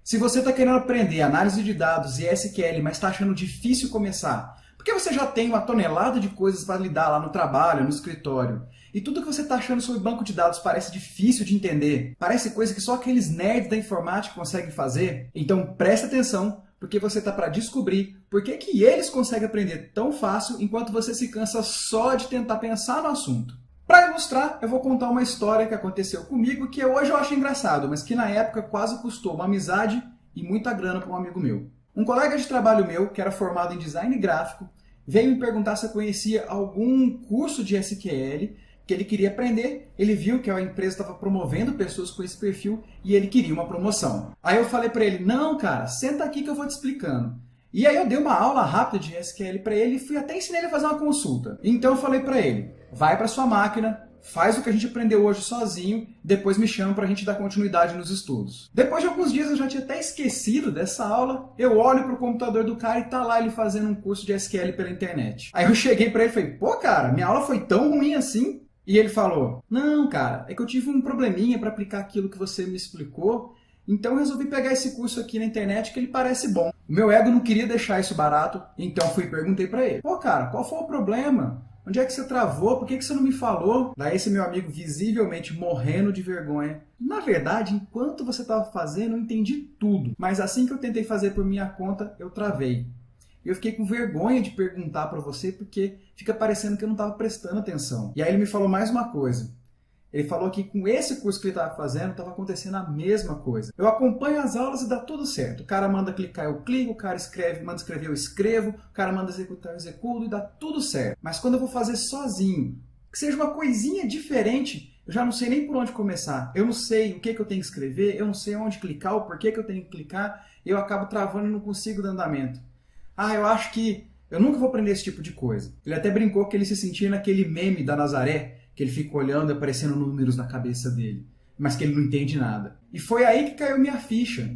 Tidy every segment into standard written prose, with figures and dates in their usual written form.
Se você está querendo aprender análise de dados e SQL, mas está achando difícil começar, porque você já tem uma tonelada de coisas para lidar lá no trabalho, no escritório, e tudo que você está achando sobre banco de dados parece difícil de entender, parece coisa que só aqueles nerds da informática conseguem fazer, então presta atenção, porque você está para descobrir por que eles conseguem aprender tão fácil enquanto você se cansa só de tentar pensar no assunto. Para ilustrar, eu vou contar uma história que aconteceu comigo que hoje eu acho engraçado, mas que na época quase custou uma amizade e muita grana para um amigo meu. Um colega de trabalho meu, que era formado em design gráfico, veio me perguntar se eu conhecia algum curso de SQL que ele queria aprender. Ele viu que a empresa estava promovendo pessoas com esse perfil e ele queria uma promoção. Aí eu falei para ele, não cara, senta aqui que eu vou te explicando. E aí eu dei uma aula rápida de SQL para ele e fui até ensinar ele a fazer uma consulta. Então eu falei para ele, vai para sua máquina, faz o que a gente aprendeu hoje sozinho, depois me chama para a gente dar continuidade nos estudos. Depois de alguns dias eu já tinha até esquecido dessa aula, eu olho para o computador do cara e tá lá ele fazendo um curso de SQL pela internet. Aí eu cheguei para ele e falei, pô cara, minha aula foi tão ruim assim? E ele falou, não cara, é que eu tive um probleminha para aplicar aquilo que você me explicou, então eu resolvi pegar esse curso aqui na internet que ele parece bom. O meu ego não queria deixar isso barato, então fui e perguntei para ele, pô cara, qual foi o problema? Onde é que você travou? Por que você não me falou? Daí esse meu amigo visivelmente morrendo de vergonha. Na verdade, enquanto você estava fazendo, eu entendi tudo. Mas assim que eu tentei fazer por minha conta, eu travei. Eu fiquei com vergonha de perguntar para você porque fica parecendo que eu não estava prestando atenção. E aí ele me falou mais uma coisa. Ele falou que com esse curso que ele estava fazendo, estava acontecendo a mesma coisa. Eu acompanho as aulas e dá tudo certo. O cara manda clicar, eu clico. O cara manda escrever, eu escrevo. O cara manda executar, eu executo e dá tudo certo. Mas quando eu vou fazer sozinho, que seja uma coisinha diferente, eu já não sei nem por onde começar. Eu não sei o que eu tenho que escrever, eu não sei onde clicar, o porquê que eu tenho que clicar. Eu acabo travando e não consigo dar andamento. Ah, eu acho que eu nunca vou aprender esse tipo de coisa. Ele até brincou que ele se sentia naquele meme da Nazaré, que ele fica olhando e aparecendo números na cabeça dele, mas que ele não entende nada. E foi aí que caiu minha ficha,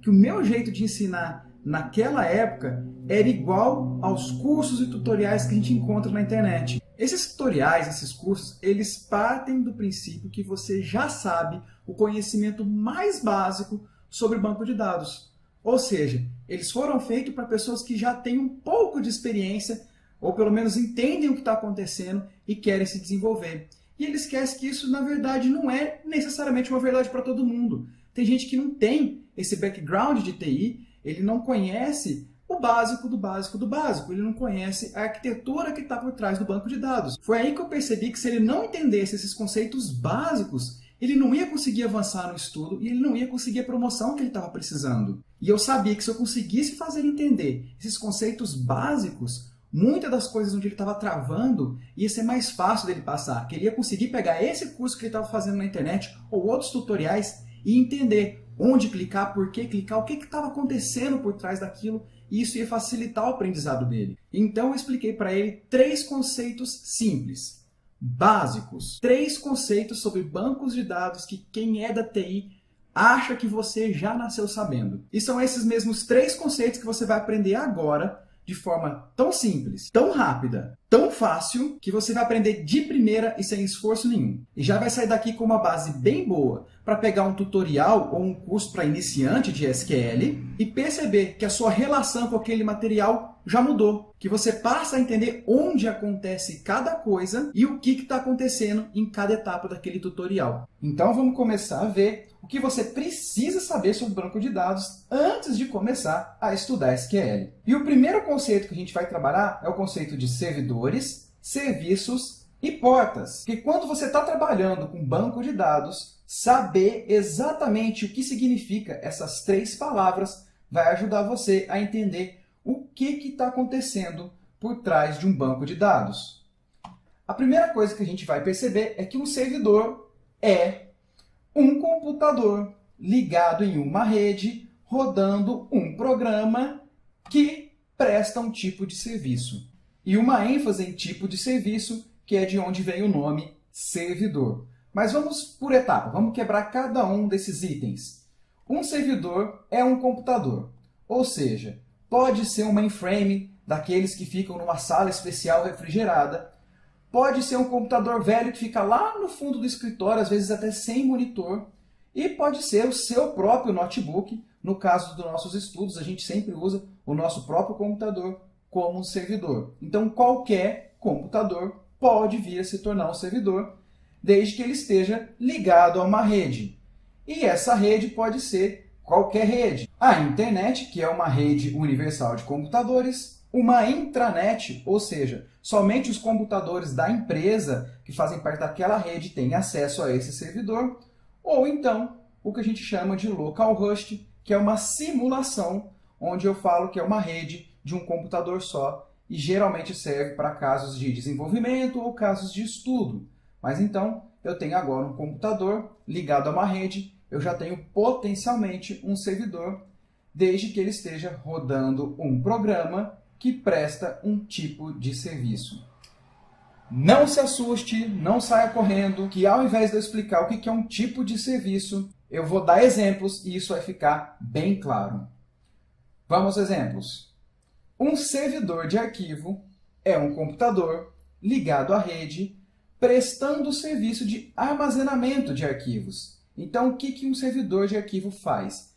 que o meu jeito de ensinar naquela época era igual aos cursos e tutoriais que a gente encontra na internet. Esses tutoriais, esses cursos, eles partem do princípio que você já sabe o conhecimento mais básico sobre banco de dados. Ou seja, eles foram feitos para pessoas que já têm um pouco de experiência ou pelo menos entendem o que está acontecendo e querem se desenvolver. E ele esquece que isso, na verdade, não é necessariamente uma verdade para todo mundo. Tem gente que não tem esse background de TI, ele não conhece o básico do básico do básico, ele não conhece a arquitetura que está por trás do banco de dados. Foi aí que eu percebi que se ele não entendesse esses conceitos básicos, ele não ia conseguir avançar no estudo e ele não ia conseguir a promoção que ele estava precisando. E eu sabia que se eu conseguisse fazer ele entender esses conceitos básicos, muitas das coisas onde ele estava travando ia ser mais fácil dele passar, que ele ia conseguir pegar esse curso que ele estava fazendo na internet ou outros tutoriais e entender onde clicar, por que clicar, o que estava acontecendo por trás daquilo, e isso ia facilitar o aprendizado dele. Então eu expliquei para ele 3 conceitos simples, básicos, 3 conceitos sobre bancos de dados que quem é da TI acha que você já nasceu sabendo. E são esses mesmos 3 conceitos que você vai aprender agora, de forma tão simples, tão rápida, tão fácil, que você vai aprender de primeira e sem esforço nenhum. E já vai sair daqui com uma base bem boa para pegar um tutorial ou um curso para iniciante de SQL e perceber que a sua relação com aquele material já mudou. Que você passa a entender onde acontece cada coisa e o que está acontecendo em cada etapa daquele tutorial. Então vamos começar a ver o que você precisa saber sobre banco de dados antes de começar a estudar SQL. E o primeiro conceito que a gente vai trabalhar é o conceito de servidores, serviços e portas. Que quando você está trabalhando com banco de dados, saber exatamente o que significa essas 3 palavras vai ajudar você a entender o que está acontecendo por trás de um banco de dados. A primeira coisa que a gente vai perceber é que um servidor é um computador ligado em uma rede, rodando um programa que presta um tipo de serviço. E uma ênfase em tipo de serviço, que é de onde vem o nome servidor. Mas vamos por etapa, vamos quebrar cada um desses itens. Um servidor é um computador, ou seja, pode ser um mainframe, daqueles que ficam numa sala especial refrigerada, pode ser um computador velho que fica lá no fundo do escritório, às vezes até sem monitor, e pode ser o seu próprio notebook, no caso dos nossos estudos, a gente sempre usa o nosso próprio computador como um servidor. Então, qualquer computador pode vir a se tornar um servidor, desde que ele esteja ligado a uma rede. E essa rede pode ser qualquer rede. A internet, que é uma rede universal de computadores, uma intranet, ou seja, somente os computadores da empresa que fazem parte daquela rede têm acesso a esse servidor, ou então o que a gente chama de localhost, que é uma simulação onde eu falo que é uma rede de um computador só e geralmente serve para casos de desenvolvimento ou casos de estudo. Mas então, eu tenho agora um computador ligado a uma rede, eu já tenho potencialmente um servidor, desde que ele esteja rodando um programa que presta um tipo de serviço. Não se assuste, não saia correndo, que ao invés de eu explicar o que é um tipo de serviço, eu vou dar exemplos e isso vai ficar bem claro. Vamos aos exemplos. Um servidor de arquivo é um computador ligado à rede, prestando o serviço de armazenamento de arquivos. Então, o que um servidor de arquivo faz?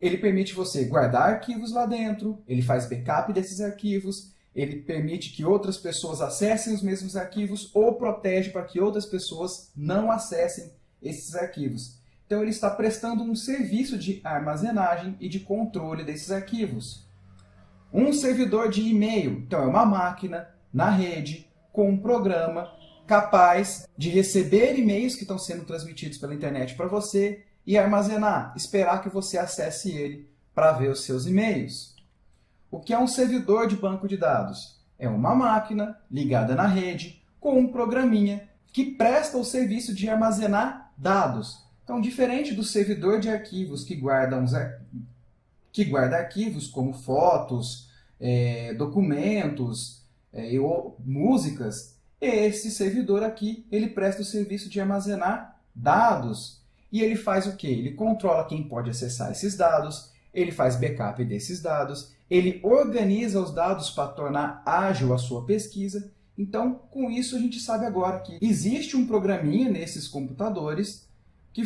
Ele permite você guardar arquivos lá dentro, ele faz backup desses arquivos, ele permite que outras pessoas acessem os mesmos arquivos ou protege para que outras pessoas não acessem esses arquivos. Então, ele está prestando um serviço de armazenagem e de controle desses arquivos. Um servidor de e-mail, então é uma máquina na rede com um programa capaz de receber e-mails que estão sendo transmitidos pela internet para você e armazenar, esperar que você acesse ele para ver os seus e-mails. O que é um servidor de banco de dados? É uma máquina ligada na rede com um programinha que presta o serviço de armazenar dados. Então, diferente do servidor de arquivos que guarda arquivos como fotos, documentos ou músicas, esse servidor aqui ele presta o serviço de armazenar dados. E ele faz o quê? Ele controla quem pode acessar esses dados, ele faz backup desses dados, ele organiza os dados para tornar ágil a sua pesquisa. Então, com isso, a gente sabe agora que existe um programinha nesses computadores que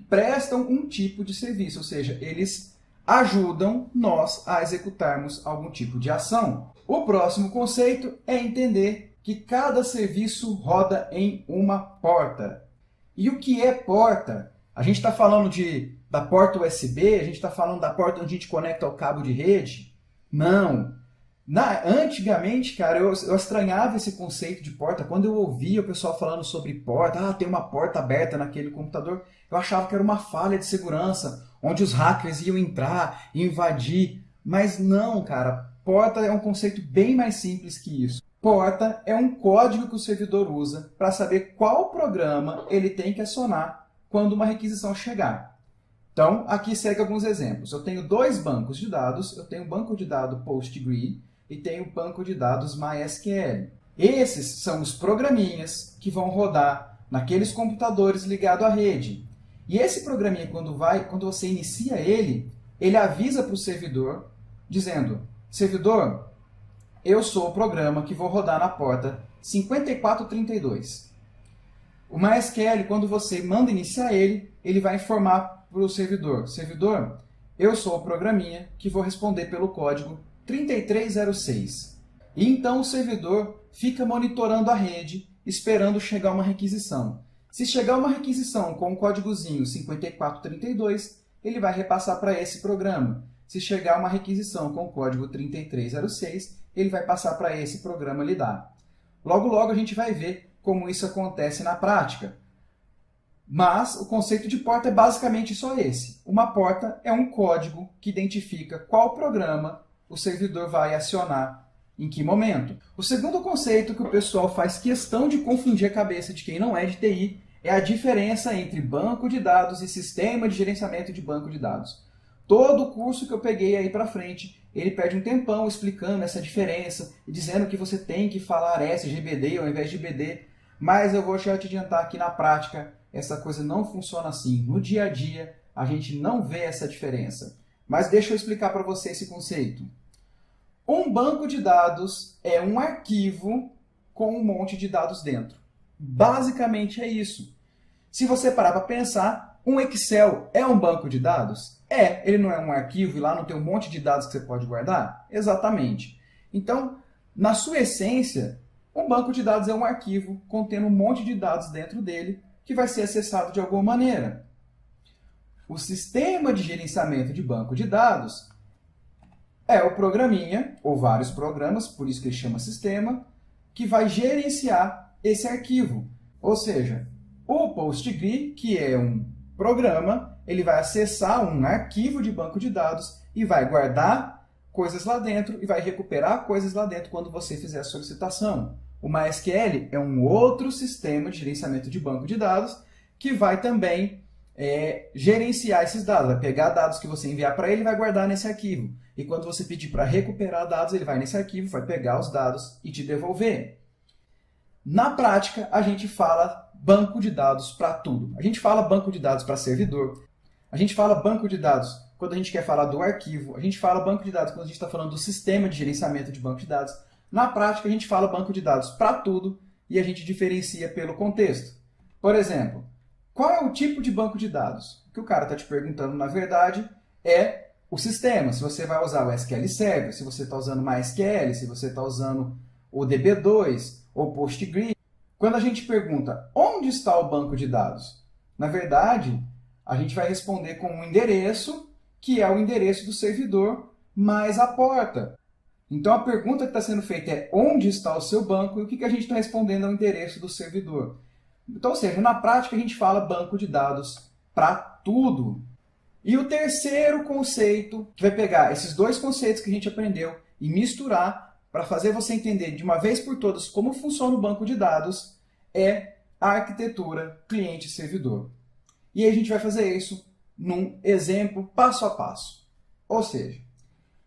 prestam um tipo de serviço, ou seja, eles ajudam nós a executarmos algum tipo de ação. O próximo conceito é entender que cada serviço roda em uma porta. E o que é porta? A gente está falando da porta USB? A gente está falando da porta onde a gente conecta ao cabo de rede? Não. Antigamente, cara, eu estranhava esse conceito de porta. Quando eu ouvia o pessoal falando sobre porta, tem uma porta aberta naquele computador, eu achava que era uma falha de segurança, onde os hackers iam entrar e invadir. Mas não, cara, porta é um conceito bem mais simples que isso. Porta é um código que o servidor usa para saber qual programa ele tem que acionar quando uma requisição chegar. Então, aqui segue alguns exemplos. Eu tenho dois bancos de dados, eu tenho o banco de dados PostgreSQL e tenho o banco de dados MySQL. Esses são os programinhas que vão rodar naqueles computadores ligados à rede. E esse programinha, quando você inicia ele avisa para o servidor, dizendo, servidor, eu sou o programa que vou rodar na porta 5432. O MySQL, quando você manda iniciar ele vai informar para o servidor, servidor, eu sou o programinha que vou responder pelo código 3306. E então o servidor fica monitorando a rede, esperando chegar uma requisição. Se chegar uma requisição com o códigozinho 5432, ele vai repassar para esse programa. Se chegar uma requisição com o código 3306, ele vai passar para esse programa lidar. Logo, logo a gente vai ver como isso acontece na prática. Mas o conceito de porta é basicamente só esse. Uma porta é um código que identifica qual programa o servidor vai acionar em que momento. O segundo conceito que o pessoal faz questão de confundir a cabeça de quem não é de TI é a diferença entre banco de dados e sistema de gerenciamento de banco de dados. Todo o curso que eu peguei aí para frente, ele perde um tempão explicando essa diferença e dizendo que você tem que falar SGBD ao invés de BD, mas eu vou já te adiantar que na prática essa coisa não funciona assim. No dia a dia a gente não vê essa diferença. Mas deixa eu explicar para você esse conceito. Um banco de dados é um arquivo com um monte de dados dentro. Basicamente é isso. Se você parar para pensar, um Excel é um banco de dados? Ele não é um arquivo e lá não tem um monte de dados que você pode guardar? Exatamente. Então, na sua essência, um banco de dados é um arquivo contendo um monte de dados dentro dele que vai ser acessado de alguma maneira. O sistema de gerenciamento de banco de dados é o programinha, ou vários programas, por isso que ele chama sistema, que vai gerenciar esse arquivo. Ou seja, o PostgRE, que é um programa, ele vai acessar um arquivo de banco de dados e vai guardar coisas lá dentro e vai recuperar coisas lá dentro quando você fizer a solicitação. O MySQL é um outro sistema de gerenciamento de banco de dados que vai também gerenciar esses dados. Vai pegar dados que você enviar para ele e vai guardar nesse arquivo. E quando você pedir para recuperar dados, ele vai nesse arquivo, vai pegar os dados e te devolver. Na prática, a gente fala banco de dados para tudo. A gente fala banco de dados para servidor. A gente fala banco de dados quando a gente quer falar do arquivo. A gente fala banco de dados quando a gente está falando do sistema de gerenciamento de banco de dados. Na prática, a gente fala banco de dados para tudo e a gente diferencia pelo contexto. Por exemplo, qual é o tipo de banco de dados? O que o cara está te perguntando, na verdade, é o sistema. Se você vai usar o SQL Server, se você está usando MySQL, se você está usando o DB2 ou PostgRE. Quando a gente pergunta onde está o banco de dados, na verdade, a gente vai responder com um endereço, que é o endereço do servidor, mais a porta. Então, a pergunta que está sendo feita é onde está o seu banco e o que a gente está respondendo ao endereço do servidor. Então, ou seja, na prática, a gente fala banco de dados para tudo. E o terceiro conceito, que vai pegar esses dois conceitos que a gente aprendeu e misturar para fazer você entender de uma vez por todas como funciona o banco de dados, é a arquitetura cliente-servidor. E aí a gente vai fazer isso num exemplo passo a passo. Ou seja,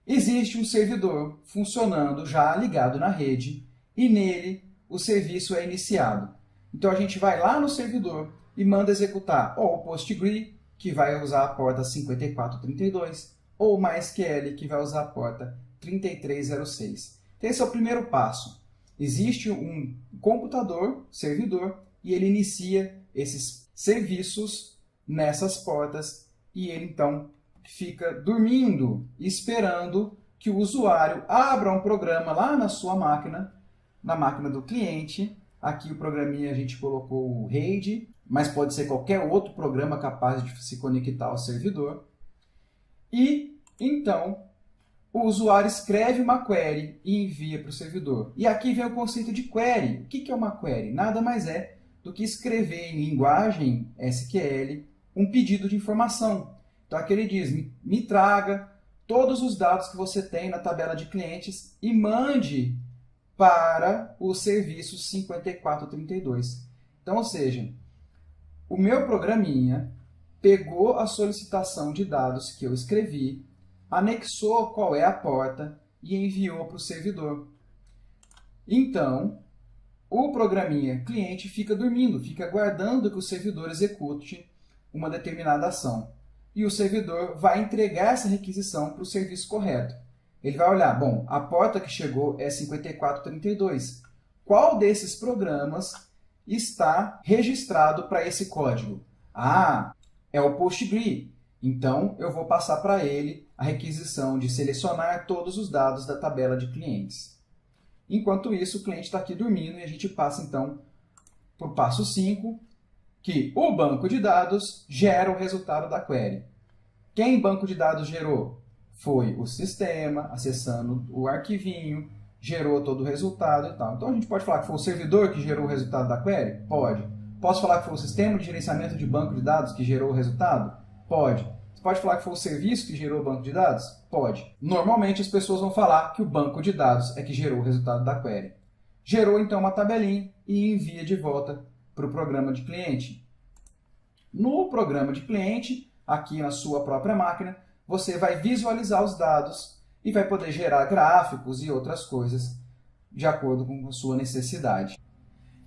existe um servidor funcionando já ligado na rede e nele o serviço é iniciado. Então a gente vai lá no servidor e manda executar ou o PostgRE, que vai usar a porta 5432, ou o MySQL, que vai usar a porta 3306. Então esse é o primeiro passo. Existe um computador, servidor, e ele inicia esses serviços nessas portas e ele então fica dormindo, esperando que o usuário abra um programa lá na sua máquina, na máquina do cliente. Aqui o programinha a gente colocou o RAID, mas pode ser qualquer outro programa capaz de se conectar ao servidor. E então o usuário escreve uma query e envia para o servidor. E aqui vem o conceito de query. O que é uma query? Nada mais é do que escrever em linguagem SQL um pedido de informação. Então aqui ele diz, me traga todos os dados que você tem na tabela de clientes e mande para o serviço 5432. Então, ou seja, o meu programinha pegou a solicitação de dados que eu escrevi, anexou qual é a porta e enviou para o servidor. Então, o programinha cliente fica dormindo, fica aguardando que o servidor execute uma determinada ação. E o servidor vai entregar essa requisição para o serviço correto. Ele vai olhar, bom, a porta que chegou é 5432. Qual desses programas está registrado para esse código? Ah, é o PostgRE. Então, eu vou passar para ele a requisição de selecionar todos os dados da tabela de clientes. Enquanto isso, o cliente está aqui dormindo e a gente passa, então, para o passo 5, que o banco de dados gera o resultado da query. Quem banco de dados gerou? Foi o sistema, acessando o arquivinho, gerou todo o resultado e tal. Então, a gente pode falar que foi o servidor que gerou o resultado da query? Pode. Posso falar que foi o sistema de gerenciamento de banco de dados que gerou o resultado? Pode. Você pode falar que foi o serviço que gerou o banco de dados? Pode. Normalmente, as pessoas vão falar que o banco de dados é que gerou o resultado da query. Gerou, então, uma tabelinha e envia de volta para o programa de cliente. No programa de cliente, aqui na sua própria máquina, você vai visualizar os dados e vai poder gerar gráficos e outras coisas de acordo com a sua necessidade.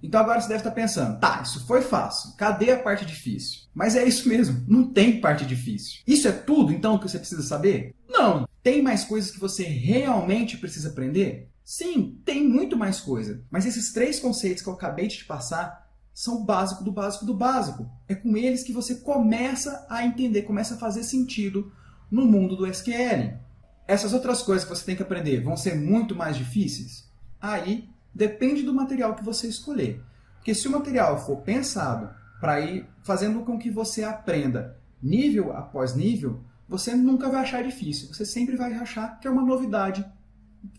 Então agora você deve estar pensando, tá, isso foi fácil, cadê a parte difícil? Mas é isso mesmo, não tem parte difícil. Isso é tudo então que você precisa saber? Não. Tem mais coisas que você realmente precisa aprender? Sim, tem muito mais coisa. Mas esses 3 conceitos que eu acabei de te passar são o básico do básico do básico. É com eles que você começa a entender, começa a fazer sentido no mundo do SQL. Essas outras coisas que você tem que aprender vão ser muito mais difíceis? Aí depende do material que você escolher. Porque se o material for pensado para ir fazendo com que você aprenda nível após nível, você nunca vai achar difícil. Você sempre vai achar que é uma novidade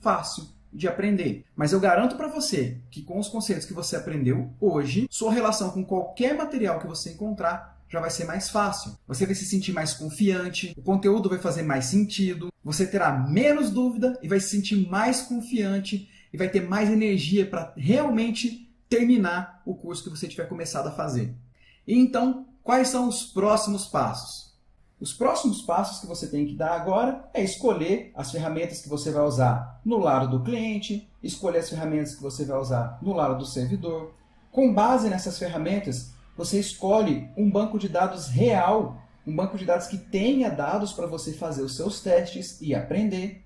fácil de aprender. Mas eu garanto para você que com os conceitos que você aprendeu hoje, sua relação com qualquer material que você encontrar já vai ser mais fácil. Você vai se sentir mais confiante, o conteúdo vai fazer mais sentido, você terá menos dúvida e vai se sentir mais confiante e vai ter mais energia para realmente terminar o curso que você tiver começado a fazer. E então, quais são os próximos passos? Os próximos passos que você tem que dar agora é escolher as ferramentas que você vai usar no lado do cliente, escolher as ferramentas que você vai usar no lado do servidor. Com base nessas ferramentas, você escolhe um banco de dados real, um banco de dados que tenha dados para você fazer os seus testes e aprender.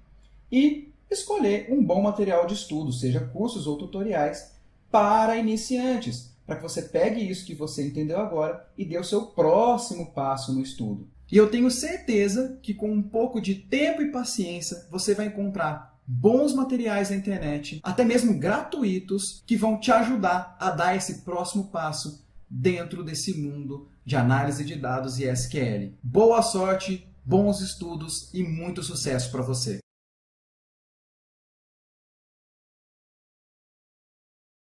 E escolher um bom material de estudo, seja cursos ou tutoriais, para iniciantes, para que você pegue isso que você entendeu agora e dê o seu próximo passo no estudo. E eu tenho certeza que com um pouco de tempo e paciência, você vai encontrar bons materiais na internet, até mesmo gratuitos, que vão te ajudar a dar esse próximo passo dentro desse mundo de análise de dados e SQL. Boa sorte, bons estudos e muito sucesso para você!